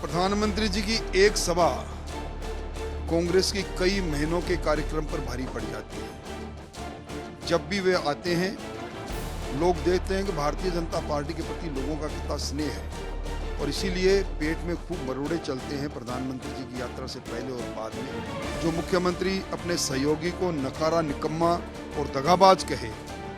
प्रधानमंत्री जी की एक सभा कांग्रेस की कई महीनों के कार्यक्रम पर भारी पड़ जाती है। जब भी वे आते हैं, लोग देखते हैं कि भारतीय जनता पार्टी के प्रति लोगों का कितना स्नेह है और इसीलिए पेट में खूब मरोड़े चलते हैं प्रधानमंत्री जी की यात्रा से पहले और बाद में। जो मुख्यमंत्री अपने सहयोगी को नकारा, निकम्मा और दगाबाज कहे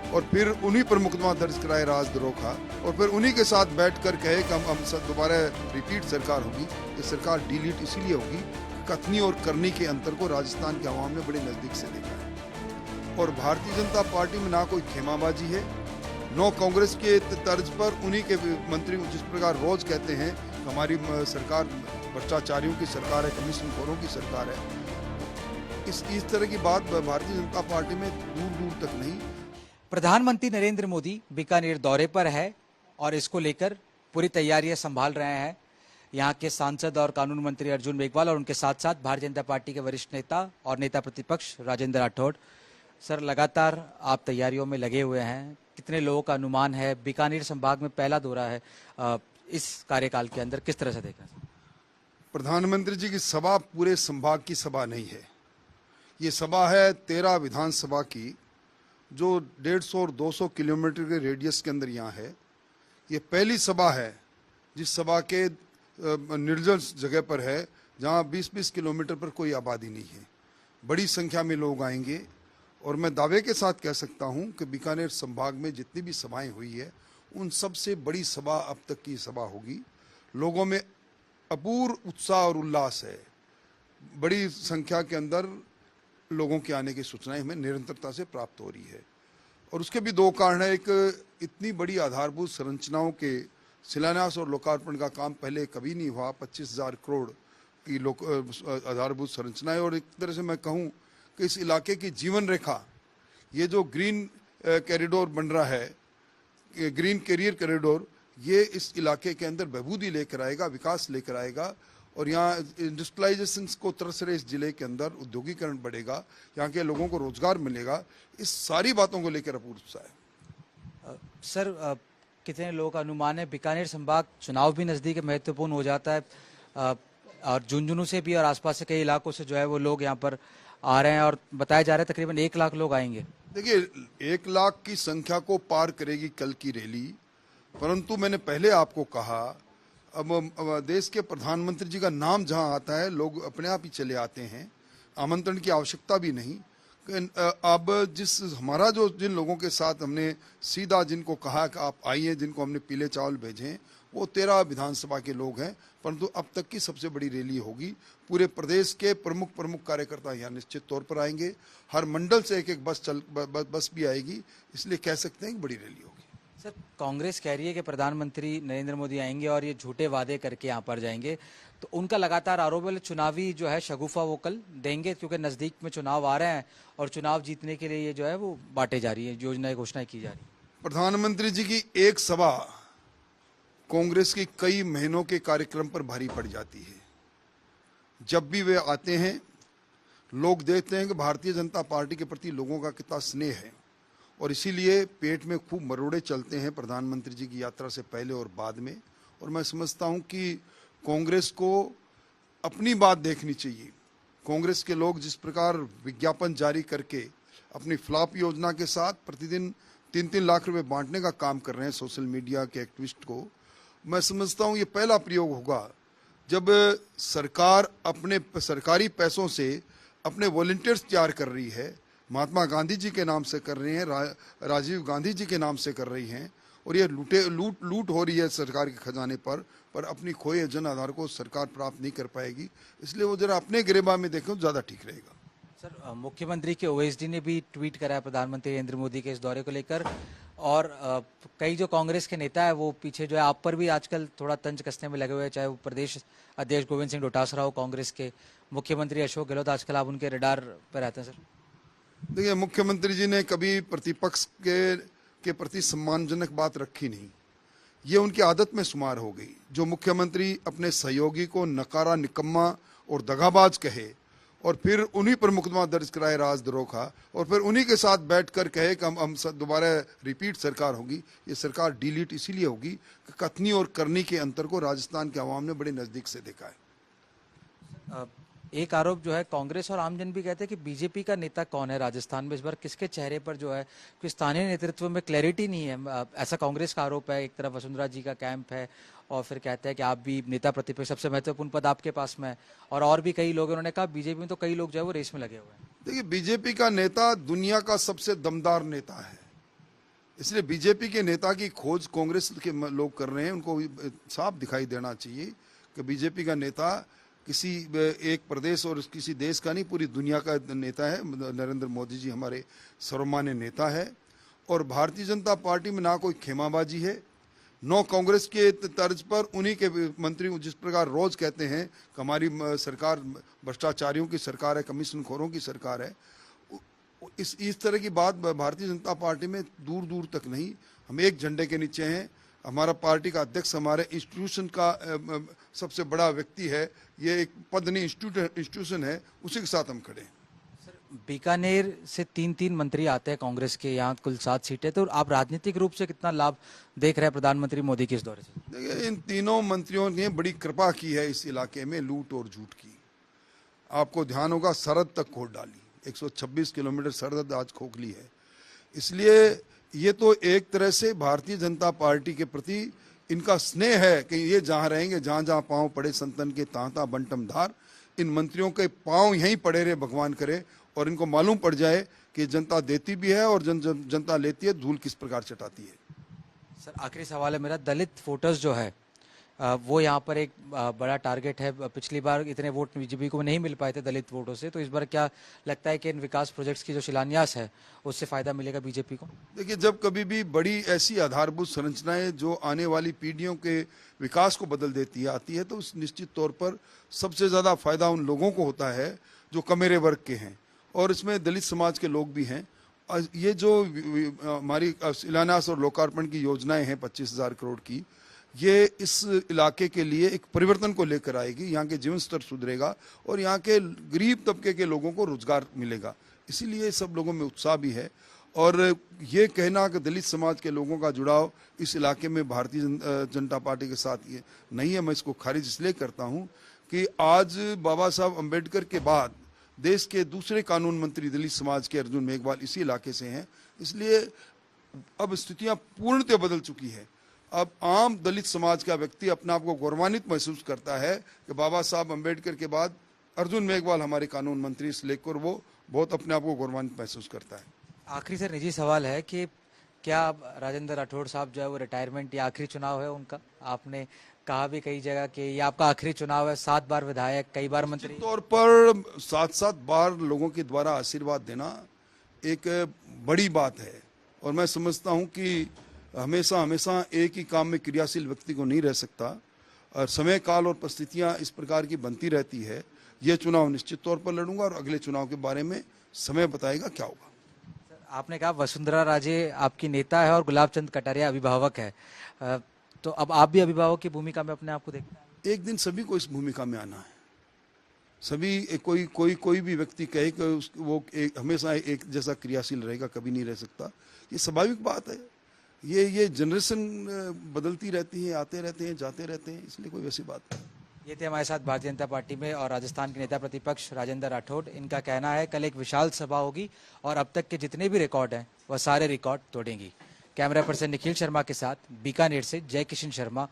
और फिर उन्हीं पर मुकदमा दर्ज कराए राजद्रोह का और फिर उन्हीं के साथ बैठकर कहे कि हम दोबारा रिपीट सरकार होगी। ये सरकार डिलीट इसीलिए होगी, कथनी और करनी के अंतर को राजस्थान के अवाम ने बड़े नजदीक से देखा है। और भारतीय जनता पार्टी में ना कोई खेमाबाजी है, नो कांग्रेस के तर्ज पर उन्हीं के मंत्री जिस प्रकार रोज कहते हैं हमारी सरकार भ्रष्टाचारियों की सरकार है, कमीशनखोरों की सरकार है। इस तरह की बात भारतीय जनता पार्टी में दूर दूर तक नहीं। प्रधानमंत्री नरेंद्र मोदी बीकानेर दौरे पर है और इसको लेकर पूरी तैयारियां संभाल रहे हैं। यहाँ के सांसद और कानून मंत्री अर्जुन मेघवाल और उनके साथ साथ भारतीय जनता पार्टी के वरिष्ठ नेता और नेता प्रतिपक्ष राजेंद्र राठौड़। सर, लगातार आप तैयारियों में लगे हुए हैं, कितने लोगों का अनुमान है? बीकानेर संभाग में पहला दौरा है इस कार्यकाल के अंदर, किस तरह से देखा? प्रधानमंत्री जी की सभा पूरे संभाग की सभा नहीं है, ये सभा है 13 विधानसभा की, जो 150 और 200 किलोमीटर के रेडियस के अंदर यहाँ है। ये पहली सभा है जिस सभा के निर्जल जगह पर है, जहाँ 20-20 किलोमीटर पर कोई आबादी नहीं है। बड़ी संख्या में लोग आएंगे और मैं दावे के साथ कह सकता हूँ कि बीकानेर संभाग में जितनी भी सभाएं हुई है उन सबसे बड़ी सभा अब तक की सभा होगी। लोगों में अपूर्व उत्साह और उल्लास है। बड़ी संख्या के अंदर लोगों के आने की सूचनाएं हमें निरंतरता से प्राप्त हो रही है और उसके भी दो कारण है। एक, इतनी बड़ी आधारभूत संरचनाओं के शिलान्यास और लोकार्पण का काम पहले कभी नहीं हुआ। 25,000 करोड़ की आधारभूत संरचनाएं और एक तरह से मैं कहूं कि इस इलाके की जीवन रेखा, ये जो ग्रीन कॉरिडोर बन रहा है, ग्रीन कैरियर कॉरिडोर, ये इस इलाके के अंदर बहबूदी लेकर आएगा, विकास लेकर आएगा और यहाँ इंडस्ट्रियलाइजेशन को तरस रहे इस जिले के अंदर उद्योगीकरण बढ़ेगा, यहाँ के लोगों को रोजगार मिलेगा। इस सारी बातों को लेकर अपूर्व उत्साह है। सर, कितने लोगों का अनुमान है? बीकानेर संभाग चुनाव भी नजदीक महत्वपूर्ण हो जाता है और झुंझुनू से भी और आसपास से कई इलाकों से जो है वो लोग यहाँ पर आ रहे हैं और बताया जा रहा है तकरीबन 1 लाख लोग आएंगे। देखिए, 1 लाख की संख्या को पार करेगी कल की रैली, परंतु मैंने पहले आपको कहा अब देश के प्रधानमंत्री जी का नाम जहां आता है लोग अपने आप ही चले आते हैं, आमंत्रण की आवश्यकता भी नहीं। अब हमारा जो जिन लोगों के साथ हमने सीधा जिनको कहा कि आप आइए, जिनको हमने पीले चावल भेजे, वो 13 विधानसभा के लोग हैं, परंतु अब तक की सबसे बड़ी रैली होगी। पूरे प्रदेश के प्रमुख कार्यकर्ता यहाँ निश्चित तौर पर आएंगे। हर मंडल से एक बस भी आएगी, इसलिए कह सकते हैं कि बड़ी रैली होगी। सर, कांग्रेस कह रही है कि प्रधानमंत्री नरेंद्र मोदी आएंगे और ये झूठे वादे करके यहाँ पर जाएंगे, तो उनका लगातार आरोप है चुनावी जो है शगुफा वो कल देंगे क्योंकि नजदीक में चुनाव आ रहे हैं और चुनाव जीतने के लिए ये जो है वो बांटे जा रही है, योजनाएं घोषणाएं की जा रही है। प्रधानमंत्री जी की एक सभा कांग्रेस की कई महीनों के कार्यक्रम पर भारी पड़ जाती है। जब भी वे आते हैं, लोग देखते हैं कि भारतीय जनता पार्टी के प्रति लोगों का कितना स्नेह है और इसीलिए पेट में खूब मरोड़े चलते हैं प्रधानमंत्री जी की यात्रा से पहले और बाद में। और मैं समझता हूं कि कांग्रेस को अपनी बात देखनी चाहिए। कांग्रेस के लोग जिस प्रकार विज्ञापन जारी करके अपनी फ्लॉप योजना के साथ प्रतिदिन 3-3 लाख रुपए बांटने का काम कर रहे हैं सोशल मीडिया के एक्टिविस्ट को, मैं समझता हूं ये पहला प्रयोग होगा जब सरकार अपने सरकारी पैसों से अपने वॉलंटियर्स तैयार कर रही है। महात्मा गांधी जी के नाम से कर रही हैं, राजीव गांधी जी के नाम से कर रही हैं और ये लूट हो रही है सरकार के खजाने पर अपनी खोए जन आधार को सरकार प्राप्त नहीं कर पाएगी। इसलिए वो जरा अपने गिरेबान में देखें तो ज़्यादा ठीक रहेगा। सर, मुख्यमंत्री के ओएसडी ने भी ट्वीट करा है प्रधानमंत्री नरेंद्र मोदी के इस दौरे को लेकर और कई जो कांग्रेस के नेता है वो पीछे जो है आप पर भी आजकल थोड़ा तंज कसने में लगे हुए हैं, चाहे वो प्रदेश अध्यक्ष गोविंद सिंह डोटासरा हो कांग्रेस के, मुख्यमंत्री अशोक गहलोत, आजकल आप उनके रडार पर रहते हैं। सर, देखिए, मुख्यमंत्री जी ने कभी प्रतिपक्ष के प्रति सम्मानजनक बात रखी नहीं, ये उनकी आदत में शुमार हो गई। जो मुख्यमंत्री अपने सहयोगी को नकारा, निकम्मा और दगाबाज कहे और फिर उन्हीं पर मुकदमा दर्ज कराए राजद्रोह का, और फिर उन्हीं के साथ बैठकर कहे कि हम दोबारा रिपीट सरकार होगी। ये सरकार डिलीट इसीलिए होगी कि कथनी और करनी के अंतर को राजस्थान के आवाम ने बड़े नज़दीक से देखा है। एक आरोप जो है, कांग्रेस और आमजन भी कहते हैं कि बीजेपी का नेता कौन है राजस्थान में, इस बार किसके चेहरे पर जो है कि स्थानीय नेतृत्व में क्लैरिटी नहीं है, ऐसा कांग्रेस का आरोप है। एक तरफ वसुंधरा जी का कैंप है और फिर कहते हैं कि आप भी नेता प्रतिपक्ष, सबसे महत्वपूर्ण पद आपके पास में है, और भी कई लोग, उन्होंने कहा बीजेपी में तो कई लोग जो है वो रेस में लगे हुए हैं। देखिए, बीजेपी का नेता दुनिया का सबसे दमदार नेता है, इसलिए बीजेपी के नेता की खोज कांग्रेस के लोग कर रहे हैं। उनको साफ दिखाई देना चाहिए कि बीजेपी का नेता किसी एक प्रदेश और किसी देश का नहीं, पूरी दुनिया का नेता है। नरेंद्र मोदी जी हमारे सर्वमान्य नेता है, और भारतीय जनता पार्टी में ना कोई खेमाबाजी है, नो कांग्रेस के तर्ज पर उन्हीं के मंत्री जिस प्रकार रोज कहते हैं कि हमारी सरकार भ्रष्टाचारियों की सरकार है, कमीशन खोरों की सरकार है, इस तरह की बात भारतीय जनता पार्टी में दूर दूर तक नहीं। हम एक झंडे के नीचे हैं। हमारा पार्टी का अध्यक्ष हमारे इंस्टीट्यूशन का सबसे बड़ा व्यक्ति है, ये एक पद नहीं इंस्टीट्यूशन है, उसी के साथ हम खड़े हैं। बीकानेर से 3 मंत्री आते हैं कांग्रेस के, यहाँ कुल 7 सीटें, तो आप राजनीतिक रूप से कितना लाभ देख रहे हैं प्रधानमंत्री मोदी के इस दौरे से? देखिए, इन तीनों मंत्रियों ने बड़ी कृपा की है इस इलाके में लूट और झूठ की। आपको ध्यान होगा, सरहद तक खोल डाली, 126 किलोमीटर सरहद आज खोखली है। इसलिए ये तो एक तरह से भारतीय जनता पार्टी के प्रति इनका स्नेह है कि ये जहाँ रहेंगे, जहाँ जहाँ पाँव पड़े संतन के तांता बंटम धार, इन मंत्रियों के पाँव यहीं पड़े रहे, भगवान करे, और इनको मालूम पड़ जाए कि जनता देती भी है और जनता लेती है, धूल किस प्रकार चटाती है। सर, आखिरी सवाल है मेरा, दलित वोटर्स जो है वो यहाँ पर एक बड़ा टारगेट है। पिछली बार इतने वोट बीजेपी को नहीं मिल पाए थे दलित वोटों से, तो इस बार क्या लगता है कि इन विकास प्रोजेक्ट्स की जो शिलान्यास है उससे फायदा मिलेगा बीजेपी को? देखिए, जब कभी भी बड़ी ऐसी आधारभूत संरचनाएं जो आने वाली पीढ़ियों के विकास को बदल देती है आती है, तो उस निश्चित तौर पर सबसे ज़्यादा फायदा उन लोगों को होता है जो कमेरे वर्ग के हैं, और इसमें दलित समाज के लोग भी हैं। ये जो हमारी शिलान्यास और लोकार्पण की योजनाएं हैं 25,000 करोड़ की, ये इस इलाके के लिए एक परिवर्तन को लेकर आएगी। यहाँ के जीवन स्तर सुधरेगा और यहाँ के गरीब तबके के लोगों को रोजगार मिलेगा। इसीलिए सब लोगों में उत्साह भी है, और ये कहना कि दलित समाज के लोगों का जुड़ाव इस इलाके में भारतीय जनता पार्टी के साथ ये नहीं है, मैं इसको खारिज इसलिए करता हूँ कि आज बाबा साहब अम्बेडकर के बाद देश के दूसरे कानून मंत्री दलित समाज के अर्जुन मेघवाल इसी इलाके से हैं। इसलिए अब स्थितियां पूर्णतः बदल चुकी है। अब आम दलित समाज का व्यक्ति अपने आप को गौरवान्वित महसूस करता है कि बाबा साहब अम्बेडकर के बाद अर्जुन मेघवाल हमारे कानून मंत्री, इस लेकर वो बहुत अपने आप को गौरवान्वित महसूस करता है। आखिरी सर निजी सवाल है कि क्या राजेंद्र राठौड़ साहब जो है वो रिटायरमेंट या आखिरी चुनाव है उनका? आपने कहा भी कई जगह कि ये आपका आखिरी चुनाव है, 7 बार विधायक, कई बार मंत्री, तौर पर 7-7 बार लोगों के द्वारा आशीर्वाद देना एक बड़ी बात है, और मैं समझता हूं कि हमेशा एक ही काम में क्रियाशील व्यक्ति को नहीं रह सकता, और समय काल और परिस्थितियां इस प्रकार की बनती रहती है। ये चुनाव निश्चित तौर पर लड़ूंगा, और अगले चुनाव के बारे में समय बताएगा क्या होगा। आपने कहा वसुंधरा राजे आपकी नेता है और गुलाब चंद कटारिया अभिभावक है, तो अब आप भी अभिभावक की भूमिका में अपने आप को देखते हैं? एक दिन सभी को इस भूमिका में आना है। सभी कोई भी व्यक्ति कहे कि वो हमेशा एक जैसा क्रियाशील रहेगा, कभी नहीं रह सकता, ये स्वाभाविक बात है। ये जनरेशन बदलती रहती है, आते रहते हैं, जाते रहते हैं, इसलिए कोई वैसी बात नहीं। ये थे हमारे साथ भारतीय जनता पार्टी में और राजस्थान के नेता प्रतिपक्ष राजेंद्र राठौड़। इनका कहना है कल एक विशाल सभा होगी और अब तक के जितने भी रिकॉर्ड हैं वह सारे रिकॉर्ड तोड़ेंगी। कैमरा पर्सन निखिल शर्मा के साथ बीकानेर से जय किशन शर्मा।